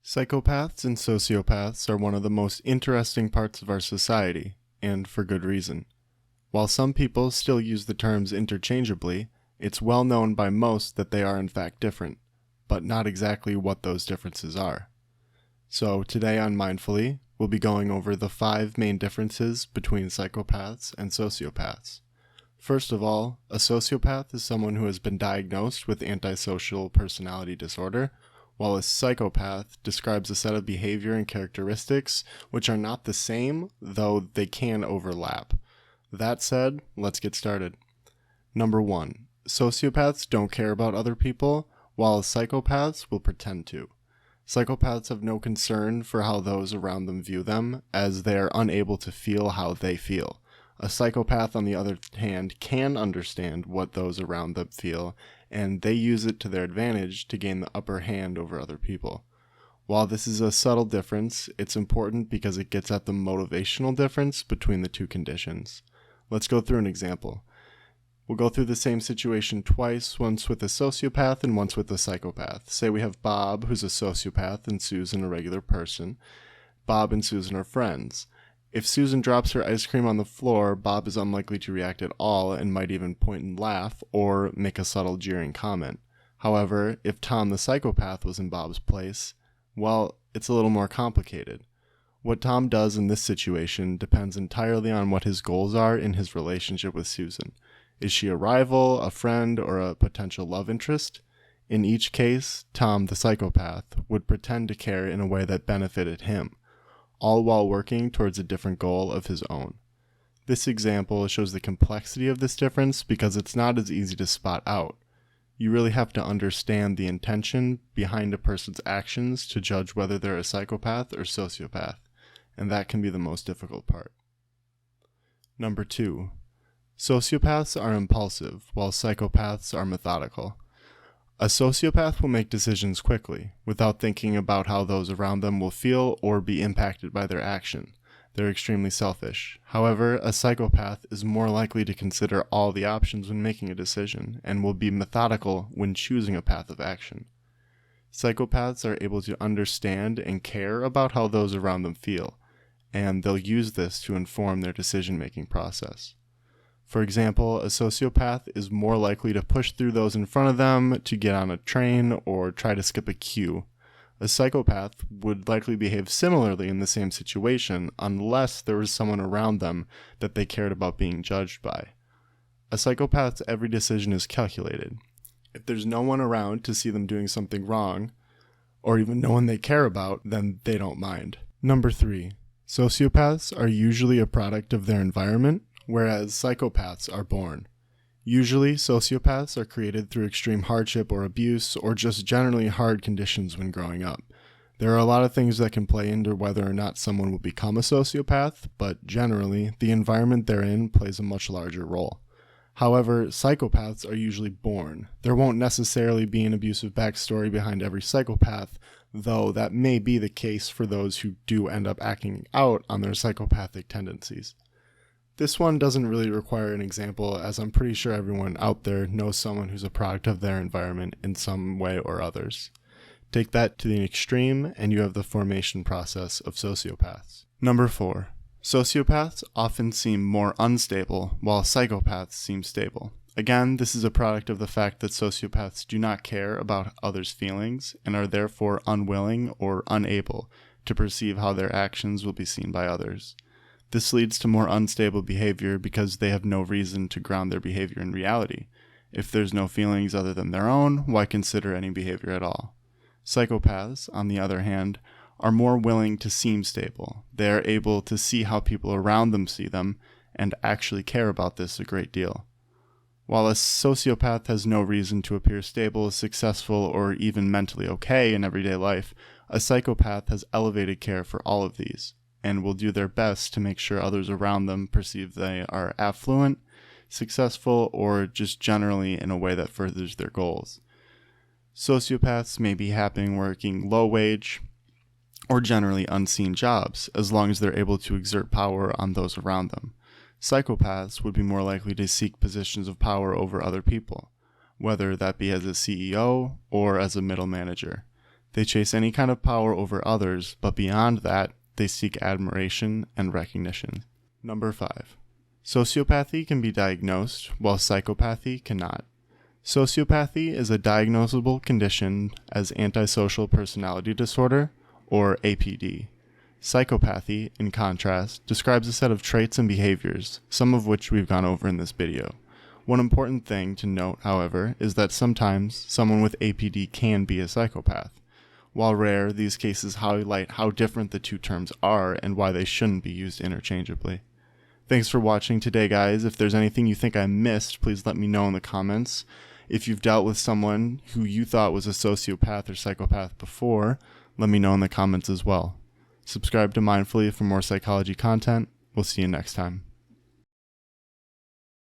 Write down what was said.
Psychopaths and sociopaths are one of the most interesting parts of our society, and for good reason. While some people still use the terms interchangeably, it's well known by most that they are in fact different, but not exactly what those differences are. So today on Mindfully, we'll be going over the 5 main differences between psychopaths and sociopaths. First of all, a sociopath is someone who has been diagnosed with Antisocial Personality Disorder, while a psychopath describes a set of behavior and characteristics which are not the same, though they can overlap. That said, let's get started. Number 1. Sociopaths don't care about other people, while psychopaths will pretend to. Psychopaths have no concern for how those around them view them, as they are unable to feel how they feel. A psychopath, on the other hand, can understand what those around them feel, and they use it to their advantage to gain the upper hand over other people. While this is a subtle difference, it's important because it gets at the motivational difference between the two conditions. Let's go through an example. We'll go through the same situation twice, once with a sociopath and once with a psychopath. Say we have Bob, who's a sociopath, and Susan, a regular person. Bob and Susan are friends. If Susan drops her ice cream on the floor, Bob is unlikely to react at all and might even point and laugh or make a subtle jeering comment. However, if Tom the psychopath was in Bob's place, well, it's a little more complicated. What Tom does in this situation depends entirely on what his goals are in his relationship with Susan. Is she a rival, a friend, or a potential love interest? In each case, Tom the psychopath would pretend to care in a way that benefited him, all while working towards a different goal of his own. This example shows the complexity of this difference because it's not as easy to spot out. You really have to understand the intention behind a person's actions to judge whether they're a psychopath or sociopath, and that can be the most difficult part. Number 2. Sociopaths are impulsive, while psychopaths are methodical. A sociopath will make decisions quickly, without thinking about how those around them will feel or be impacted by their action. They're extremely selfish. However, a psychopath is more likely to consider all the options when making a decision, and will be methodical when choosing a path of action. Psychopaths are able to understand and care about how those around them feel, and they'll use this to inform their decision-making process. For example, a sociopath is more likely to push through those in front of them to get on a train or try to skip a queue. A psychopath would likely behave similarly in the same situation unless there was someone around them that they cared about being judged by. A psychopath's every decision is calculated. If there's no one around to see them doing something wrong, or even no one they care about, then they don't mind. Number 3. Sociopaths are usually a product of their environment, whereas psychopaths are born. Usually, sociopaths are created through extreme hardship or abuse, or just generally hard conditions when growing up. There are a lot of things that can play into whether or not someone will become a sociopath, but generally, the environment they're in plays a much larger role. However, psychopaths are usually born. There won't necessarily be an abusive backstory behind every psychopath, though that may be the case for those who do end up acting out on their psychopathic tendencies. This one doesn't really require an example, as I'm pretty sure everyone out there knows someone who's a product of their environment in some way or others. Take that to the extreme, and you have the formation process of sociopaths. Number 4. Sociopaths often seem more unstable, while psychopaths seem stable. Again, this is a product of the fact that sociopaths do not care about others' feelings, and are therefore unwilling or unable to perceive how their actions will be seen by others. This leads to more unstable behavior because they have no reason to ground their behavior in reality. If there's no feelings other than their own, why consider any behavior at all? Psychopaths, on the other hand, are more willing to seem stable. They are able to see how people around them see them and actually care about this a great deal. While a sociopath has no reason to appear stable, successful, or even mentally okay in everyday life, a psychopath has elevated care for all of these, and will do their best to make sure others around them perceive they are affluent, successful, or just generally in a way that furthers their goals. Sociopaths may be happy working low-wage or generally unseen jobs, as long as they're able to exert power on those around them. Psychopaths would be more likely to seek positions of power over other people, whether that be as a CEO or as a middle manager. They chase any kind of power over others, but beyond that, they seek admiration and recognition. Number 5. Sociopathy can be diagnosed, while psychopathy cannot. Sociopathy is a diagnosable condition as Antisocial Personality Disorder, or APD. Psychopathy, in contrast, describes a set of traits and behaviors, some of which we've gone over in this video. One important thing to note, however, is that sometimes someone with APD can be a psychopath. While rare, these cases highlight how different the two terms are and why they shouldn't be used interchangeably. Thanks for watching today, guys. If there's anything you think I missed, please let me know in the comments. If you've dealt with someone who you thought was a sociopath or psychopath before, let me know in the comments as well. Subscribe to Mindfully for more psychology content. We'll see you next time.